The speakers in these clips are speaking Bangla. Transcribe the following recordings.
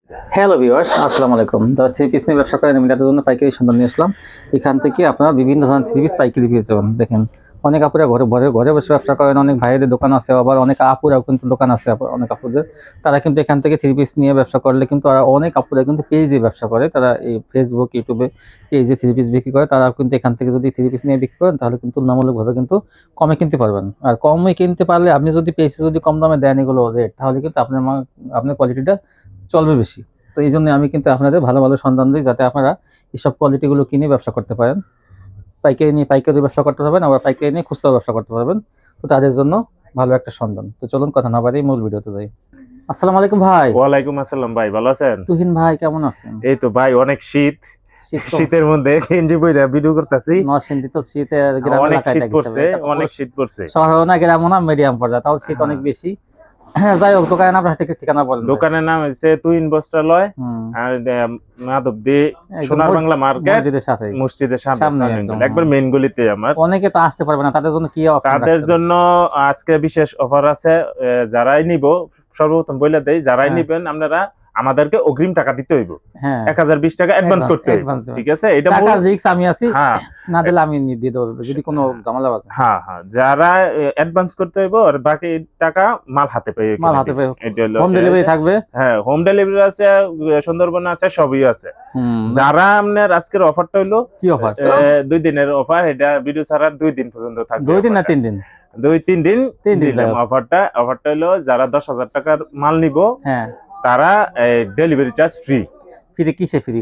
হ্যালো ভিউয়ার্স, আসসালামু আলাইকুম। তো থ্রি পিস নিয়ে ব্যবসা করেন, আমি তাদের জন্য পাইকারি সন্ধান নিয়ে আসলাম। এখান থেকে আপনারা বিভিন্ন ধরনের থ্রি পিস পাইকারি পেয়ে যাবেন। দেখেন, অনেক আপুরা ঘরে ঘরে ঘরে বসে ব্যবসা করেন, অনেক ভাইয়েদের দোকান আছে, আবার অনেক আপুরাও কিন্তু দোকান আছে, অনেক আপুদের। তারা কিন্তু এখান থেকে থ্রি পিস নিয়ে ব্যবসা করলে কিন্তু আর অনেক আপুরা কিন্তু পেজে ব্যবসা করে। তারা এই ফেসবুক, ইউটিউবে পেজে থ্রি পিস বিক্রি করে। তারা কিন্তু এখান থেকে যদি থ্রি পিস নিয়ে বিক্রি করেন, তাহলে কিন্তু তুলনামূলকভাবে কিন্তু কমে কিনতে পারবেন। আর কমে কিনতে পারলে আপনি যদি পেজে যদি কম দামে দেন এগুলো রেট, তাহলে কিন্তু আপনার কোয়ালিটিটা চলবে বেশি। তো এই জন্য আমি কিন্তু আপনাদের ভালো ভালো সন্ধান দিই, যাতে আপনারা এইসব কোয়ালিটিগুলো কিনে ব্যবসা করতে পারেন। পাইকারি নিয়ে পাইকারি ব্যবসা করতে পারবেন, আবার পাইকারি নিয়ে খুচরা ব্যবসা করতে পারবেন। তো তাদের জন্য ভালো একটা সন্ধান। তো চলুন কথা না বাড়িয়ে মূল ভিডিওতে যাই। আসসালামু আলাইকুম ভাই। ওয়ালাইকুম আসসালাম ভাই, ভালো আছেন? তুহিন ভাই কেমন আছেন? এই তো ভাই, অনেক শীত। শীত তো শীতের মধ্যে গেঞ্জি পরে ভিডিও করতেছি। নরসিংদী তো শীতের গ্রাম অনেক এলাকায় শীত থাকি পড়ছে, হিসাবে, এটা তো অনেক শীত পড়ছে। শহরও না গ্রামও না, মিডিয়াম পর্যায়ে, তাও শীত অনেক হ্যাঁ। বেশি। হ্যাঁ, যাই হোক, দোকানের নাম ঠিকানা বলেন ভাই। দোকানের নাম হচ্ছে তুহিন বস্ত্রালয়, হুম, আর মাধবদী একদম সোনার বাংলা মার্কেট, মসজিদের সাথে, মসজিদের সামনে সামনে একদম। একবার মেইন গলিতে আমার। অনেকে তো আসতে পারবে না, তাদের জন্য কি অপশন তাদের রাখছেন? জন্য আজকে বিশেষ অফার আছে। যারাই নিব, সর্বপ্রথম বলে দেই, যারাই হ্যাঁ। নিবেন আপনারা আমাদেরকে অগ্রিম টাকা দিতে হইব। হ্যাঁ, 1020 টাকা অ্যাডভান্স করতে হইব। advance ঠিক আছে, এটা টাকার রিস্ক আমি আছি, হ্যাঁ না দিলে আমি দিয়ে দেবো যদি কোনো ঝামেলা আছে। হ্যাঁ হ্যাঁ, যারা অ্যাডভান্স করতে হইব আর বাকি টাকা মাল হাতে পেয়ে মাল হাতে পেয়ে এটা হলো হোম ডেলিভারি থাকবে। হ্যাঁ, হোম ডেলিভারি আছে, সুন্দরবন আছে, সবই আছে। হুম, যারা আপনার আজকের অফারটা হইলো কি অফার? 2 দিনের অফার, এটা ভিডিও ছাড়ার 2 দিন পর্যন্ত থাকবে। 2 দিন না 3 দিন? 2-3 দিন 3 দিন দিলাম অফারটা হইলো, যারা 10,000 টাকার মাল নিব হ্যাঁ, তারা ডেলিভারি চার্জ ফ্রি। ফ্রি কিসে ফ্রি?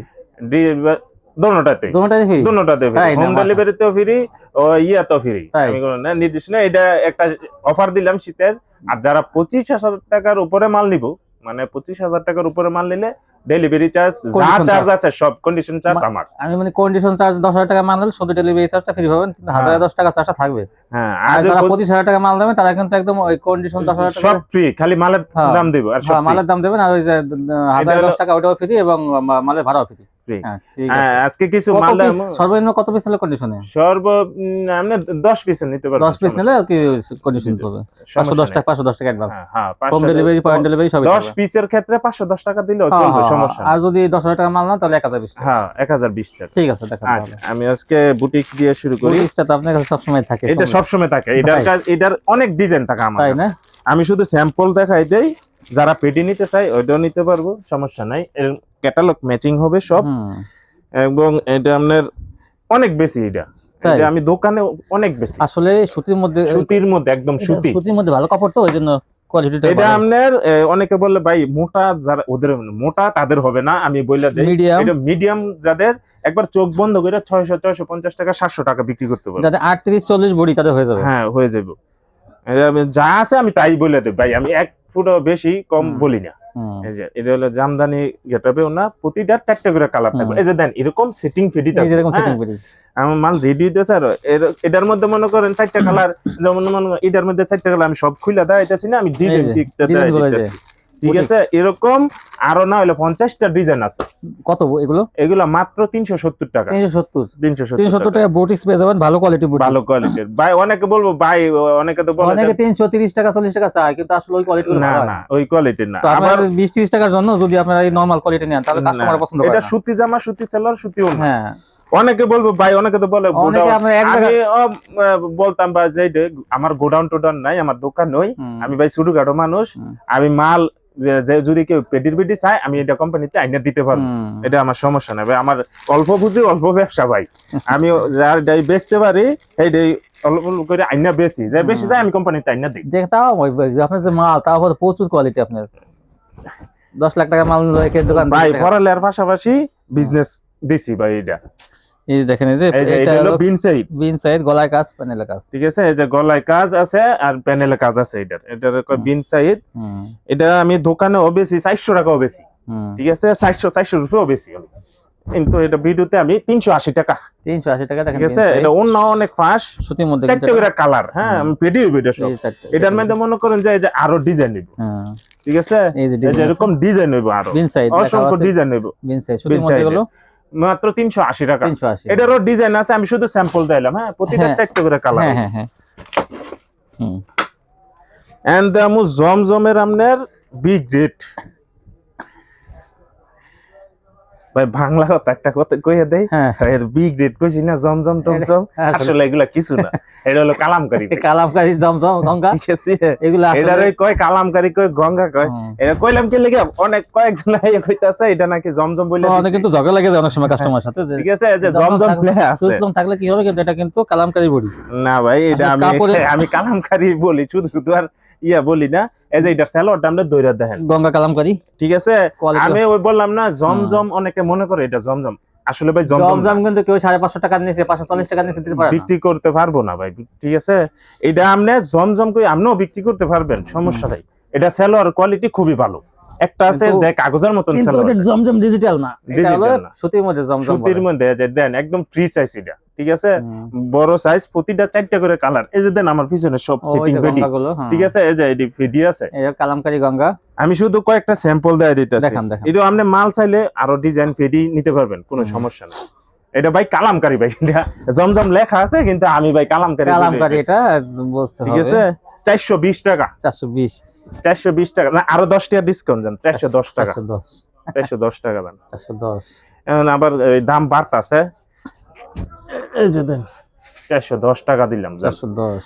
দোনোটাতে দোনোটাই ফ্রি? দোনোটাতে ফ্রি, তাই না? হোম ডেলিভারিতেও ফ্রি ও ইয়াতেও ফ্রি। তাই? আমি কোনো না নির্দিষ্ট না, এটা একটা অফার দিলাম শীতের। আর যারা 25,000 টাকার উপরে মাল নিব, মানে 25,000 টাকার উপরে মাল নিলে ডেলিভারি চার্জ যা Condition চার্জ charge। আছে সব কন্ডিশন চার্জ আমার। আমি মানে কন্ডিশন চার্জ 10,000 টাকা মাল নিলে শুধু ডেলিভারি চার্জটা ফ্রি পাবেন, কিন্তু 1010 টাকা চার্জটা থাকবে। হ্যাঁ, আর আর যারা 25,000 টাকা মাল নেবে তারা কিন্তু একদম ওই কন্ডিশন 10,000 টাকা সব ফ্রি, খালি মালের হ্যাঁ, দাম দিব আর সব মালের দাম দেবেন, আর ওই যে 1010 টাকা ওটাও ফ্রি, এবং মালের ভাড়াও ফ্রি। ফ্রি। হ্যাঁ, ঠিক আছে। আজকে কিছু কত মাল পিস সর্বনিম্ন কত পিস নিলে কন্ডিশনে? আপনি 10 পিস নিতে পারবেন। 10 পিস নিলে কি কন্ডিশন করবে? 510 টাকা, 510 টাকা অ্যাডভান্স। হ্যাঁ, হোম ডেলিভারি, পয়েন্ট ডেলিভারি সবই 10 থাকবে। পিসের ক্ষেত্রে 510 টাকা দিলেও চলবে, সমস্যা আর নেই। যদি 10,000 টাকা মাল না, তাহলে 1020 টাকা। হ্যাঁ, 1020 টাকা। ঠিক আছে, দেখা আচ্ছা, যাবে। আমি আজকে বুটিক্স দিয়ে শুরু করি। বুটিক্সটা তো আপনার কাছে সবসময় থাকে। এটা সব সময় থাকে, এটার অনেক ডিজাইন থাকে আমার তাই কাছে। না? আমি শুধু স্যাম্পল দেখাই দেই, যারা পেটি নিতে চাই ওইটাও নিতে পারবো, সমস্যা নাই। এর ক্যাটালগ ম্যাচিং হবে সব, হুম, এবং এটা আপনার অনেক বেশি। এটা তাই? আমি দোকানে অনেক বেশি। আসলে সুতির মধ্যে, সুতির মধ্যে একদম সুতি। সুতির মধ্যে ভালো কাপড় তো, ওই জন্য কোয়ালিটিটা এটা ভালো। আপনার অনেকে বললে ভাই মোটা, যারা ওদের মোটা তাদের হবে না, আমি বলে দেই মিডিয়াম, এটা মিডিয়াম যাদের একবার চোখ বন্ধ করে 600-650 টাকা 700 টাকা বিক্রি করতে পারবে। যাদের 38-40 বডি তাদের হয়ে যাবে। হ্যাঁ, হয়ে যাবে। যা আছে আমি তাই বলে দেব ভাই, আমি 1 ফুটও বেশি কম বলি না। এই যে এটা হলো জামদানি গেটাবে, না প্রতিটার 4টা করে কালার থাকবে। এই যে দেন এরকম সেটিং ফিডি এই থাকবে, যেরকম সেটিং করি। আমার মাল রেডি হইতেছে। আর এটার মধ্যে মনে করেন 4টা কালার, যেমন মনে করেন এটার মধ্যে 4টা কালার আমি সব খুলে দেখাইতেছি না, আমি ডিজাইন দিকটা দেখাইতেছি। ঠিক আছে, এরকম আরো না হলে 50টা ডিজাইন আছে। কত এগুলো? এগুলো মাত্র 370 টাকা। 370 টাকা বুটিক্স পেয়ে যাবেন, ভালো কোয়ালিটি বুটিক্স, ভালো কোয়ালিটির। ভাই অনেকে বলবো ভাই, অনেকে তো বলে অনেকে 330 টাকা 40 টাকা চায়, কিন্তু আসলে ওই কোয়ালিটি না না, ওই কোয়ালিটির না। তো আবার 20-30 টাকার জন্য যদি আপনারা এই নরমাল কোয়ালিটি নেন, তাহলে কাস্টমার পছন্দ করে এটা না। সুতি জামা, সুতি সেলার, সুতি ওড়না। হ্যাঁ, অনেকে বলবো ভাই, অনেকে তো বলে অনেকে আপনার এক আমি জায়গা বলতাম ভাই যে আমার গোডাউন টোডাউন নাই, আমার দোকান নই, আমি ভাই ছোটখাটো মানুষ, আমি মাল যদি কেউ পেডির পেডি চায় আমি এটা কোম্পানিতে আইনা দিতে পারবো, এটা আমার সমস্যা নাই ভাই। আমার অল্প বুঝি অল্প ব্যবসা ভাই, আমি যার বেচতে পারি এইটাই অল্প অল্প করে আইনা বেশি, যে বেশি যায় আমি কোম্পানিতে আইনা দিই। তাও আপনার যে মাল, তাও প্রচুর কোয়ালিটি। আপনার 10 লাখ টাকা মাল রেখে দোকান ভাই পড়ালেখার পাশাপাশি বিজনেস দিছি ভাই। এটা এই যে দেখেন, এই যে এটা হলো বিন সাইড গলায় কাজ, প্যানেলে কাজ। ঠিক আছে, এই যে গলায় কাজ আছে আর প্যানেলে কাজ আছে। এটার বিন সাইড। এটা আমি দোকানে বেশি 400 টাকাও বেশি। ঠিক আছে, 400 রুপিও বেশি, কিন্তু এটা ভিডিওতে আমি 380 টাকা। 380 টাকা দেখেন। ঠিক আছে, এটা অন্য অনেক ফাঁস, সুতির মধ্যে 4টা করে কালার। হ্যাঁ, আমি ভিডিও সব। এটার মধ্যে মনে করেন যে আরো ডিজাইন নিব। ঠিক আছে, এই যে এরকম ডিজাইন নিব, আরো অসংখ্য ডিজাইন নিব। বিন সাইড সুতির মধ্যে গুলো মাত্র 380 টাকা। 380। এটারও ডিজাইন আছে, আমি শুধু স্যাম্পল দিলাম। হ্যাঁ, প্রতিটা 4টা করে কালার। হ্যাঁ হ্যাঁ। এন্ড জমজমের আপনার বিগ রেট। ভাই বাংলা কথা একটা কথা কইয়া দেই, হ্যাঁ এর বি গ্রেড কইছি না, জমজম টমজম, আসলে এগুলা কিছু না, এটা হলো কালামকারী ভাই। কালামকারী জমজম গঙ্গা ঠিক আছে, এগুলো এটারে কয় কালামকারী, কয় গঙ্গা কয়। এটা কইলাম কি লাগি অনেক কয়েকজন আইয়া কইতাছে এটা নাকি জমজম বলে অনেক কিন্তু ঝগড়া লাগে যায় অনেক সময় কাস্টমারের সাথে, যে ঠিক আছে, এই যে জমজম প্লে আছে, সুজলম থাকলে কি হবে, কিন্তু এটা কিন্তু কালামকারী বড়ি না ভাই এটা আসলে আমি কাপড়ে- আমি কালামকারী বলি, শুধু শুধু আর ইয়া বলি না। এই যে এটা স্যালোয়ারটা আমরা দইরা দেখেন, গঙ্গা কালামকারী ঠিক আছে। Quality- আমি ওই বললাম না জমজম, অনেকে মনে করে এটা জমজম, আসলে ভাই জমজম জমজম না। কিন্তু কেউ 550 টাকা নিচে 540 টাকা নিচে দিতে পারে না। বিক্রি করতে পারবো না ভাই, ঠিক আছে। এটা আপনি জমজম কই আপনিও বিক্রি করতে পারবেন, সমস্যা নাই। এটা সেলোয়ার কোয়ালিটি খুবই ভালো, একটা আছে কিন্তু- দেখ কাগজের মতন কিন্তু সেলোয়ার, এটা জমজম ডিজিটাল না, এটা Digital হলো না। সুতির মধ্যে জমজম সুতির বলে। মধ্যে যে দেন একদম ফ্রি সাইজ এটা, ঠিক আছে। হুম। বড় সাইজ, প্রতিটা 4টা করে কালার। এই যে দেন আমার পিছনে সব ওই সেটিং যে রেডি, গঙ্গাগুলো, হ্যাঁ। ঠিক আছে। এই যে এডি ভিডি আছে, এই যে কালামকারী গঙ্গা, আমি শুধু কয়েকটা স্যাম্পল দেয়া দিতেছি। দেখান, দেখান। এটা আপনি মাল চাইলে আরো ডিজাইন ফেডি নিতে পারবেন, কোনো সমস্যা নেই। এটা ভাই কালামকারী ভাই, এটা জমজম লেখা আছে কিন্তু আমি ভাই কালামকারী বলে কালামকারী দিতেছি। এটা বুঝতে ঠিক হবে। আছে, 420 টাকা, 420 420 টাকা না, আরো 10 টাকা ডিসকাউন্ট দেন, 410 টাকা, 410 410 টাকা দেন। 410 এখন আবার এই দাম বাড়তাছে, এই যে দেন 410 টাকা দিলাম যান। 410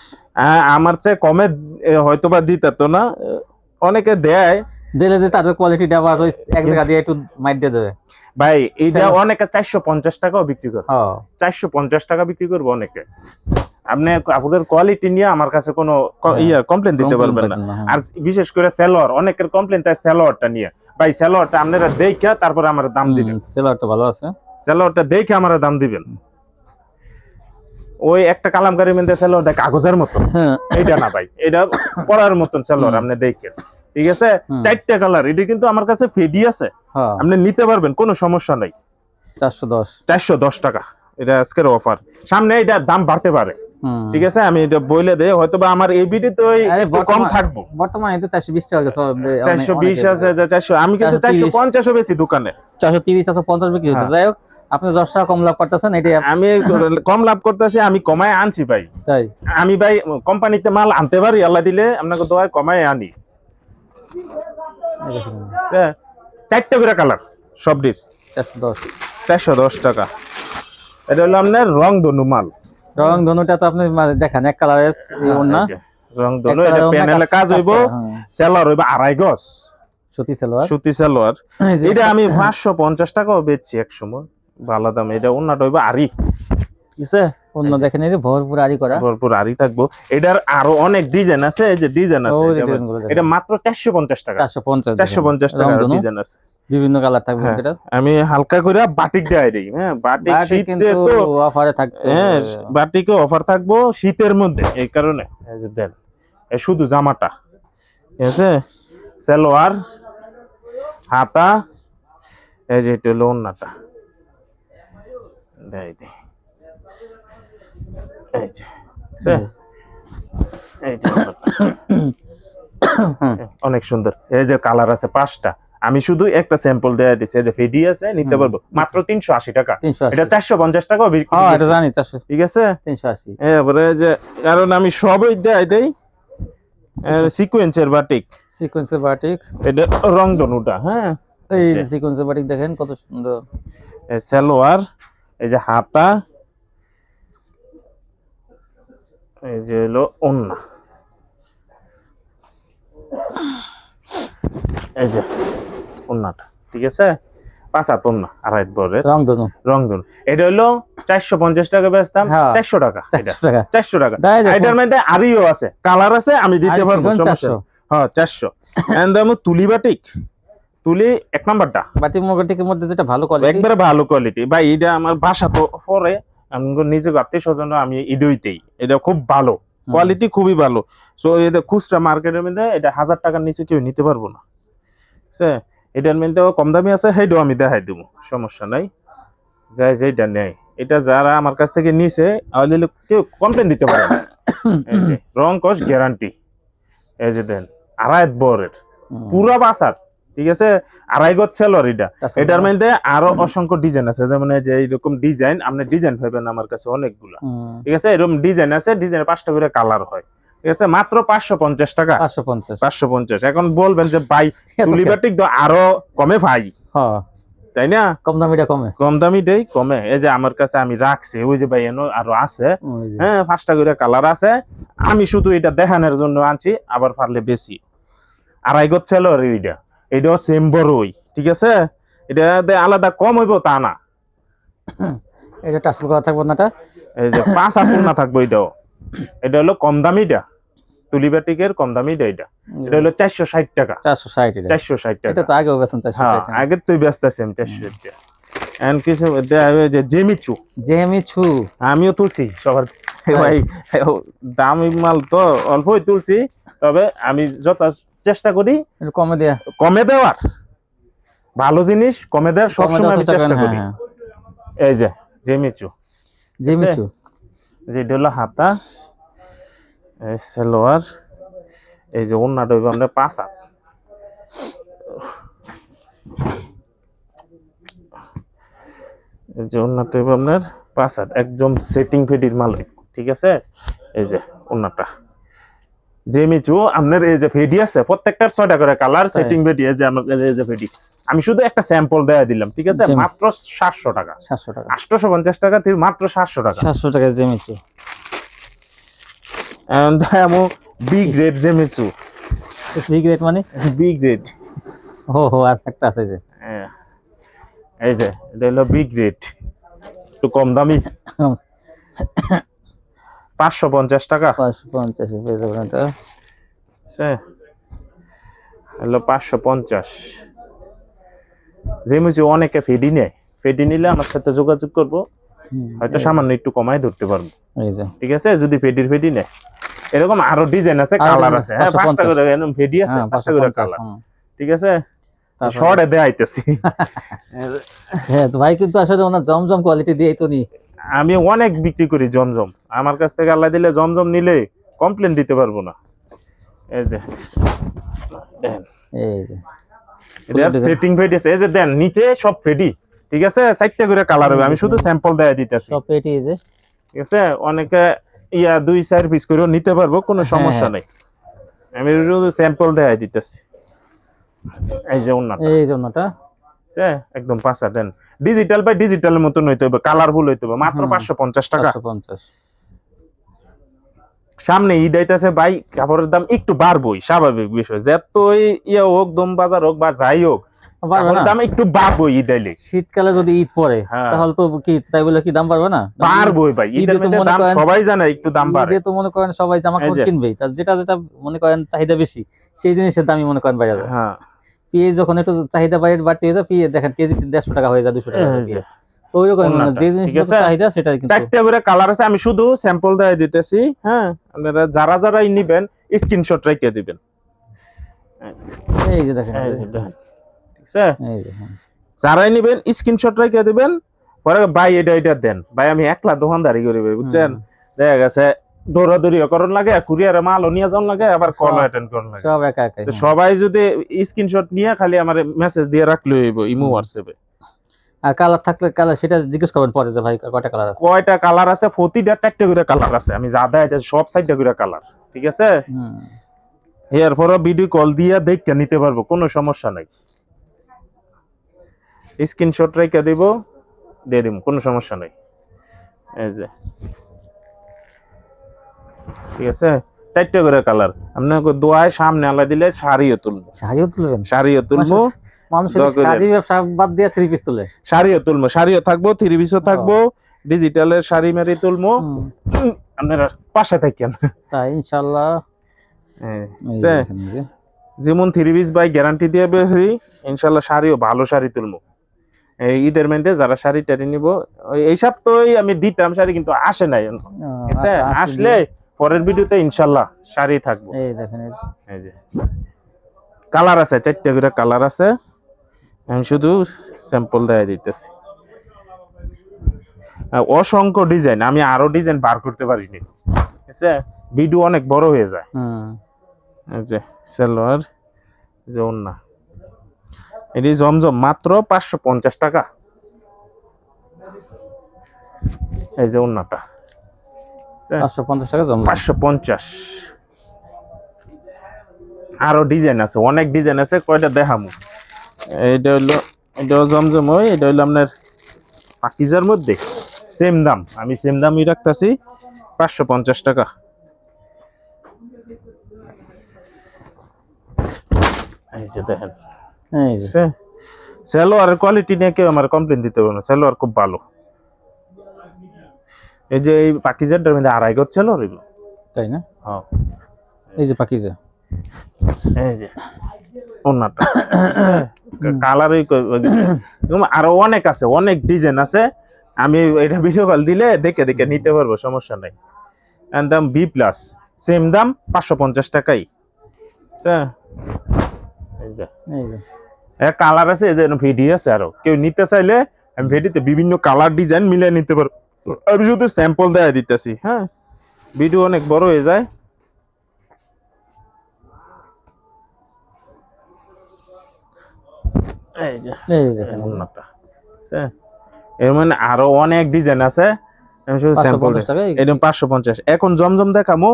আমার চেয়ে কমে হয়তোবা দিতে তো না, অনেকে দেয় দিলে যে তাদের কোয়ালিটি দেওয়া ওই এক জায়গা দিয়ে একটু মাইট দিয়ে দেবে। ভাই। এইটা হ্যাঁ। অনেকে 450 টাকাও বিক্রি করে, হ্যাঁ 450 টাকা বিক্রি করবো অনেকে। আপনি কাপড়ের কোয়ালিটি নিয়ে আমার কাছে কোনো ইয়া কমপ্লেন দিতে পারবেন না। আর বিশেষ করে সেলোয়ার, অনেকের কমপ্লেন তাই সেলোয়ারটা নিয়ে। ভাই সেলোয়ারটা আপনারা দেখে তারপরে আমার দাম দিবেন, সেলারটা ভালো আছে। সেলোয়ারটা দেখে আমার দাম দিবেন। ওই একটা কালামকারী মেন্দে সেলোয়ারটা কাগজের মতো, হ্যাঁ এইটা না ভাই, এটা পরার মতন সেলোয়ার আপনি দেখেন, ঠিক আছে। 4টা কালার, এটা কিন্তু আমার কাছে ফেডি আছে, হ্যাঁ আপনি নিতে পারবেন, কোনো সমস্যা নাই। 410 410 টাকা, এটা আজকের অফার। সামনে এটা দাম বাড়তে পারে, ঠিক আছে। আমি এটা বলে দেই, হয়তো বা আমার এই ভিডিওতে ওই আরে একটু কম থাকবো। বর্তমানে তো 420 টাকা গেছে, 420 আছে, 400, আমি কিন্তু 450 বেশি দোকানে, 430 450 বিক্রি হচ্ছে। হ্যাঁ। যাই হোক, আপনি 10 টাকা কম লাভ করতেছেন, এটাই আমি কম লাভ করতেছি, আমি কমায় আনছি ভাই। তাই। আমি ভাই কোম্পানিতে মাল আনতে পারি, আল্লাহ দিলে আপনাকে দোয়ায় কমায় আনি। এই দেখুন, 4টা করে কালার সবটির 410 410 টাকা। এটা হলো আপনার রং ধনু মাল। রং ধনুটা তো আপনি দেখেন এক কালারের ওন্না, রং ধনু, এটা প্যানেলে কাজ হইব, সেলোয়ার হইব 2.5 গজ সুতি সালোয়ার। সুতি সেলোয়ার। এটা আমি 550 টাকাও বেচছি এক সময়, ভালো দাম। এটা ওন্নাটা হইব আরি, ঠিক আছে। অন্য দেখেন এই যে ভরপুর আরি করা, ভরপুর আরি থাকবো। এটার আরো অনেক ডিজাইন আছে, এই যে ডিজাইন আছে, ওই যে যেমন ডিজাইনগুলো দেখেন। এটা মাত্র 450 টাকা, 450 টাকা রংধনু, ডিজাইন আছে, বিভিন্ন কালার থাকবে হ্যাঁ। এটা। আমি হালকা করে বাটিক দেয় দিই, হ্যাঁ। বাটিক বাটিক শীতে কিন্তু তো অফারে থাকতে, হ্যাঁ, বাটিকে অফার থাকবো শীতের মধ্যে, এই কারণে। এই যে দেন, এই শুধু জামাটা, ঠিক আছে, সালোয়ার, হাতা, এই যে এটা হলো ওন্নাটা, দেই দেই, এই যে এই যে ওন্নাটা। অনেক সুন্দর। এই যে কালার আছে 5টা, আমি শুধু একটা স্যাম্পল দেয়া দিচ্ছি। এই যে ফেডি আছে, নিতে পারবো মাত্র 380 টাকা। 380 এটা 450 টাকাও বিক্রি হ্যাঁ এটা করছি, জানি 400 ঠিক আছে। 380 এবারে যে কারণ আমি সবই দেই সিকোয়েন্সের বাটিক, সিকোয়েন্সের বাটিক, এটা রং ধনুটা, হ্যাঁ। এই যে সিকোয়েন্সের বাটিক দেখেন কত সুন্দর। এই সালোয়ার, এই যে হাতা, এই যে হলো ওন্না, এই যে ওন্নাটা, ঠিক আছে। 5 হাত ওন্না, 2.5 বরের রং ধনু, রং ধনু। এটা হলো 450 টাকা বেচতাম, হ্যাঁ। 400 টাকা। এটা 400 টাকা 400 টাকা। তাই দেখো। এটার মধ্যে আরিও আছে, কালার আছে, আমি দিতে আরি পারবো, সিকোয়েন্স সমস্যা 400 নেই। হ্যাঁ 400। এন্ড আমি তুলি বাটিক, তুলি 1 নাম্বারটা বাটিক মগটিকের মধ্যে যেটা ভালো কোয়ালিটি, একবারে ভালো কোয়ালিটি ভাই। এটা আমার বাসা তো পরে, আমি নিজে আত্মীয় স্বজন, আমি ইডইতেই, এটা খুব ভালো কোয়ালিটি, খুবই ভালো। সো এটা খুচরা মার্কেটের মধ্যে এটা 1000 টাকার নিচে কেউ নিতে পারবো না, ঠিক আছে। এটার মধ্যে কম দামি আছে, সেইটাও আমি দেখাই দেবো, সমস্যা নাই। যাই যেটা নেয়, এটা যারা আমার কাছ থেকে নিছে কেউ কমপ্লেন দিতে পারে না। এই যে রং কস গ্যারান্টি, এই যে দেন 2.5 বরের পুরা বাসার, ঠিক আছে। 2.5 গজ সেলোয়ার এটা। এটার মধ্যে আরো অসংখ্য ডিজাইন আছে, যেমন এই যে এইরকম ডিজাইন, আপনি ডিজাইন পাবেন আমার কাছে অনেকগুলা, ঠিক আছে। এরকম ডিজাইন আছে, ডিজাইনের 5টা করে কালার হয়, ঠিক আছে। মাত্র 550 টাকা, 550 550। এখন বলবেন যে ভাই তুলি বাটিক তো আরো কমে পাই, হ্যাঁ তাই না? কম দামিটা কমে, কম দামিটাই কমে। এই যে আমার কাছে আমি রাখছি, ওই যে ভাই আরো আছে, হ্যাঁ 5টা করে কালার আছে। আমি শুধু এটা দেখানোর জন্য আনছি, আবার পারলে বেশি। 2.5 গজ ছিল এইটা, এটাও সেম বড়ই, ঠিক আছে? এটা আলাদা কম হইব তা না। এটা টাসেল করা থাকবে না? এই যে 5 আপন না থাকবো এটাও। এটা হলো কম দামিটা, তুলিবাটিকের কম দামিটা। এটা হলো 460 টাকা। 460 এটা? 460 টাকা। এটা তো আগেও বেচেন 460 হ্যাঁ, টাকা। আগে তুই ব্যস্ত আছিস 460 টাকা। এন্ড কিছু যে জেমিচু, জেমিচু আমিও তুলছি সবার ভাই, দামি মাল তো অল্পই তুলছি, তবে আমি যত চেষ্টা করি একটু কমে দেয়া, কমে দেওয়ার। ভালো জিনিস কমে দেওয়ার সবসময় আমি চেষ্টা করি। এই যে জেমিচু, জেমিচু যেটা হলো হাতা, এই সালোয়ার, এই যে ওন্নাটা হইব আমরা 5 হাত। এই যে ওন্নাটা হইব আপনার 5 হাত, একদম সেটিং ফেডির মাল, ঠিক আছে? এই যে ওন্নাটা জেমিচু আপনার, এই যে ফেডি আছে প্রত্যেকটার 6টা করে কালার, সেটিং ফেডি। এই যে আমার এই যে ফেডি, আমি শুধু একটা স্যাম্পল দেয়া দিলাম, ঠিক আছে? মাত্র 700 টাকা। 700 টাকা, 850 টাকা থেকে মাত্র 700 টাকা। 700 টাকা জেমিচু। এন্ড আমো বিগ রেড জেমিচু। বিগ রেট মানে? বিগ রেড, ও আর একটা আছে যে, এই যে এটা হলো বিগ রেড, একটু কম দামি, 550 টাকা। 550 পেয়ে যাবেন এটা। হলো 550। জেমিচু অনেকে ফেডি নেয়, ফেডি নিলে আমার সাথে যোগাযোগ করবো, হয়তো সামান্য একটু কমায় ধরতে পারবো, এই যে ঠিক আছে? যদি ফেডি নেয়। এরকম আরো ডিজাইন আছে, কালার আছে, হ্যাঁ 5টা করে ফেডি আছে, 5টা করে কালার, ঠিক আছে? শর্টে দেখাইতেছি। হ্যাঁ তো ভাই, কিন্তু আসলে ওনার জমজম কোয়ালিটি দিয়ে তো নি, আমি অনেক বিক্রি করি জমজম, আমার কাছ থেকে আল্লাহ দিলে জমজম নিলে কমপ্লেন দিতে পারবো না। এই যে দেন, এই যে এটা সেটিং ফেডি আছে, এই যে দেন নিচে সব ফেডি, ঠিক আছে? 4টা করে কালার হবে, আমি শুধু স্যাম্পল দেয়া দিতেছি, সব পেটি। এই যে ঠিক আছে? অনেকে 2-4 পিস করেও নিতে পারবো, কোনো সমস্যা নাই, আমি শুধু স্যাম্পল দেয়া দিতেছি। এই যে ওন্নাটা, এই যে ওন্নাটা একদম 5 হাত। দেন ডিজিটাল বাই ডিজিটালের মতন হইতে হবে, কালারফুল হইতে হবে, মাত্র 550 টাকা। 550। সামনে ঈদ আইতাছে ভাই, কাপড়ের দাম একটু বাড়বই, স্বাভাবিক বিষয়, যতই হোক দম বাজার হোক বা যাই হোক, কাপড়ের দাম একটু বাড়বই। ঈদ আইলে, শীতকালে যদি ঈদ পড়ে তাহলে তো কি তাই বলে কি দাম বাড়বে না? বাড়বই ভাই, ঈদের মধ্যে দাম সবাই জানে একটু দাম বাড়ে। ঈদে তো মনে করেন সবাই জামা কাপড় কিনবেই, তার যেটা যেটা মনে করেন চাহিদা বেশি সেই জিনিসের দামই মনে করেন বাইরে যায়। হ্যাঁ, পেঁয়াজ যখন একটু চাহিদা বাইরে বাড়তে হয়ে যায়, পেঁয়াজ দেখেন কেজি 150 টাকা হয়ে যায়, 200 টাকা হয়ে যায়। তো ওইরকম যে জিনিসের চাহিদা সেটাই কিন্তু। 4টা করে কালার আছে, আমি শুধু স্যাম্পল দিয়ে দিতেছি। হ্যাঁ, আপনারা যারাই নিবেন স্ক্রিনশট রেখে দিবেন। এই যে দেখেন, এই যে দেখেন, ঠিক আছে? এই যে যারাই নিবেন স্ক্রিনশট রেখে দিবেন, পরে ভাই এটা দেন ভাই, আমি একলা দোকানদারি করি ভাই, বুঝছেন? দেখা গেছে দৌড়াদৌড়ি করন লাগে, কুরিয়ারে মালও নিয়ে যাওয়ার লাগে, আবার কল অ্যাটেন্ড করন লাগে, সব একা একা। সবাই যদি স্ক্রিনশট নিয়ে খালি আমার মেসেজ দিয়ে রাখলে হইব ইমো হোয়াটসঅ্যাপে। আর কালার থাকলে কালার সেটা জিজ্ঞেস করবেন পরে যে ভাই কয়টা কালার আছে। কয়টা কালার আছে? প্রতিটা 4টা করে কালার আছে, আমি যা দেখাইতেছি সব 4টা করে কালার, ঠিক আছে? এরপর ভিডিও কল দিয়ে দেখে নিতে পারবো, কোনো সমস্যা নাই। স্ক্রিনশট রেখে দিব, দিয়ে দিব, কোনো সমস্যা নাই। এই যে ঠিক আছে, 4টা করে কালার। আপনাকে দোয়ায় সামনে আলা দিলে শাড়িও তুলবো, শাড়িও তুলবেন? শাড়িও তুলবো, মানুষের শাড়ি ব্যবসা বাদ দিয়ে 3 পিস তুলে, শাড়িও তুলবো, শাড়িও থাকবো, 3 পিসও থাকবো, ডিজিটালের শাড়ি মেরি তুলবো। আপনারা পাশে থাকেন, তাই ইনশাআল্লাহ। যেমন 3 পিস বাই গ্যারান্টি দিয়ে বেশি, ইনশাআল্লাহ শাড়িও ভালো শাড়ি তুলবো। এই ঈদের মধ্যে যারা শাড়ি টাড়ি নিব, এই সপ্তাহে আমি দিতাম শাড়ি, কিন্তু আসে নাই। আসলে পরের ভিডিওতে ইনশাআল্লাহ শাড়ি থাকবো। এই দেখেন, এই যে কালার আছে, 4টা করে কালার আছে, আমি শুধু স্যাম্পল দিয়ে দিতেছি। অসংখ্য ডিজাইন, আমি আরো ডিজাইন বার করতে পারিনি, ঠিক আছে? ভিডিও অনেক বড় হয়ে যায়। এই যে সালোয়ার, যে ওন্না, এটি জমজম মাত্র 550 টাকা। এই যে ওন্নাটা 550 টাকা জমজম, 550। আরো ডিজাইন আছে, অনেক ডিজাইন আছে, কয়টা দেখামু। এইটা হলো এটাও জমজম ওই, এটা হইলো আপনার পাকিজার মধ্যে সেম দাম, আমি সেম দামই রাখতেছি 550 টাকা। এই যে দেখেন, এই যে সেলোয়ারের কোয়ালিটি নিয়ে কেউ আমার কমপ্লেন দিতে পারবে না, সেলোয়ার খুব ভালো। এই যে এই পাকিজারটার মধ্যে 2.5 গজ সেলোয়ার এগুলো, তাই না? হ্যাঁ এই যে পাকিজা, এই যে ওন্নাটা কালারই আরো অনেক আছে, অনেক ডিজাইন আছে। আমি এটা ভিডিও কল দিলে দেখে দেখে নিতে পারবো, সমস্যা নাই। দাম বি প্লাস, সেম দাম 550 টাকাই। এই যে কালার আছে, এই যে ভিডিও আছে, আরো কেউ নিতে চাইলে আমি ভিডিওতে বিভিন্ন কালার ডিজাইন মিলিয়ে নিতে পারবো। আমি শুধু স্যাম্পল দেয়া দিতেছি, হ্যাঁ ভিডিও অনেক বড় হয়ে যায়। এই যে ওন্নাটা, এর মানে আরো অনেক ডিজাইন আছে, আমি শুধু স্যাম্পল দেই। এরকম 550। এখন জমজম দেখামু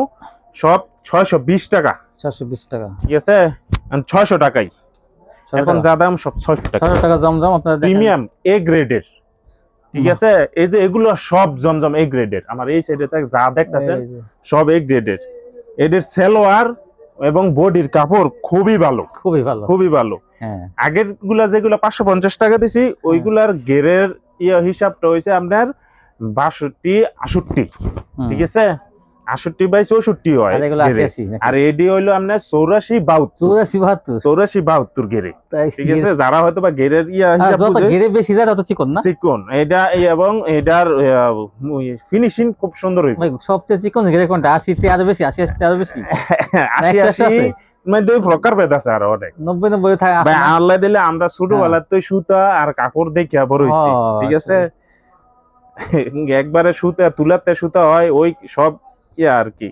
সব 620 টাকা, 620 টাকা, ঠিক আছে? 600 টাকাই এখন যা দাম, সব 600 টাকা। 600 টাকা জমজম আপনারা দেখেন, প্রিমিয়াম এ গ্রেডের, ঠিক আছে? এই যে এগুলো সব জমজম এ গ্রেডের, আমার এই সাইডে যা দেখতেছেন সব এ গ্রেডের। এদের সেলোয়ার এবং বডির কাপড় খুবই ভালো, খুবই ভালো, খুবই ভালো। হ্যাঁ, আগের গুলা যেগুলা 550 টাকা দিছি, ওইগুলার গেরের হিসাবটা হয়েছে আপনার 62 68, ঠিক আছে? 68 বাই 64 হয়, আর এডি হইলো আপনার 84 72 গেরে, ঠিক আছে? যারা হয়তো বা গেরের হিসাব যত গেরে বেশি যায় তত চিকন না, চিকন এটা, এবং এটার ফিনিশিং খুব সুন্দর হইবে। ভাই সবচেয়ে চিকন গেরে কোনটা? 80 তে আরো বেশি, 80 তে আরো বেশি, 80 মানে দুই প্রকার ভেদ আছে, আর অনেক 90 থাকে। ভাই আল্লাহ দিলে আমরা ছোটবেলার তো সুতা আর কাপড় দেখে বড় হইছি, ঠিক আছে? একবারে সুতা তুলাতে সুতা হয়, ওই সব আর কি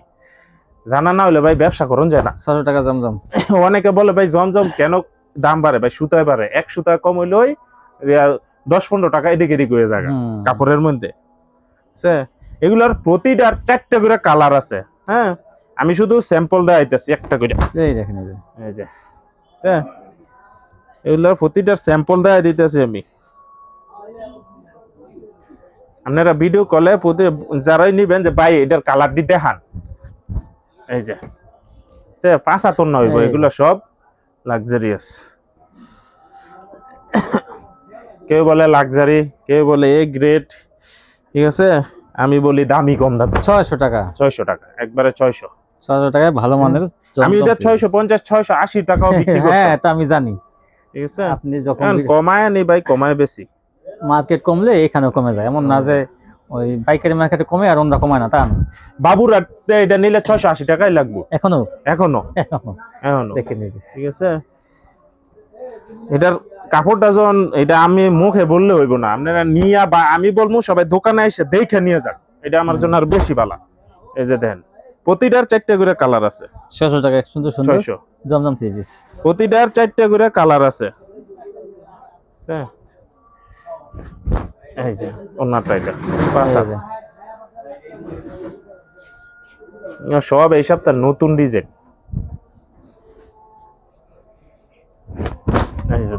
জানা না হলে ভাই ব্যবসা করুন যায় না। 600 টাকা জমজম। অনেকে বলে ভাই জমজম কেন দাম বাড়ে? ভাই সুতায় বাড়ে, এক সুতা কম হইলেই 10-15 টাকা এদিকে এদিক হয়ে যায় কাপড়ের মধ্যে। এগুলার প্রতিটার 4টা করে কালার আছে, হ্যাঁ? আমি শুধু স্যাম্পল দেখাইতেছি একটা করে, এই দেখেন, এই যে এগুলার প্রতিটার স্যাম্পল দেখাই দিতেছি আমি। আপনারা ভিডিও কলে যারাই নিবেন যে ভাই এটার কালারটি দেখান, এই যে 75 না হইব, এগুলো সব লাক্সারিয়াস। কেউ বলে লাক্সারি, কেউ বলে এ গ্রেড, ঠিক আছে? আমি বলি দামি কম দামি। 600 টাকা, 600 টাকা, একবারে 600 টাকায় ভালো মানের। আমি এটা 650 680 টাকাও বিক্রি করতাম। হ্যাঁ, এটা আমি জানি, ঠিক আছে? আপনি যখন কমায় নি ভাই, কমায় বেশি। মার্কেট কমলে এখানেও কমে যায়, এমন না যে ওই পাইকারি মার্কেটে কমে আর অন্য কমায় না, তা না। বাবুরাতে এটা নিলে 680 টাকাই লাগবে এখনো, এখনো এখনো এখনো দেখে নিয়েছি, ঠিক আছে? এটার কাপড়টা যখন, এটা আমি মুখে বললে হইব না, আপনারা নিয়া বা আমি বলবো সবাই দোকানে এসে দেখে নিয়ে যান, এটা আমার জন্য আর বেশি ভালো। এই যে দেখেন, প্রতিটার 4টা করে কালার আছে। 600 টাকা সুন্দর সুন্দর 600 জমজম থ্রি পিস, প্রতিটার 4টা করে কালার আছে। এই যে ওন্নাটা, এটা সব এই সপ্তাহ নতুন ডিজাইন। এই যে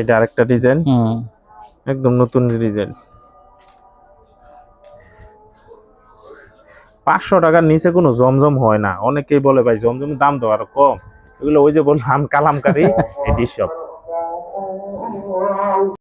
এটা আরেকটা ডিজাইন, একদম নতুন ডিজাইন। 500 টাকার নিচে কোনো জমজম হয় না। অনেকেই বলে ভাই জমজমের দাম তো আরো কম, এগুলো ওই যে বললাম কালামকারী এটি সব।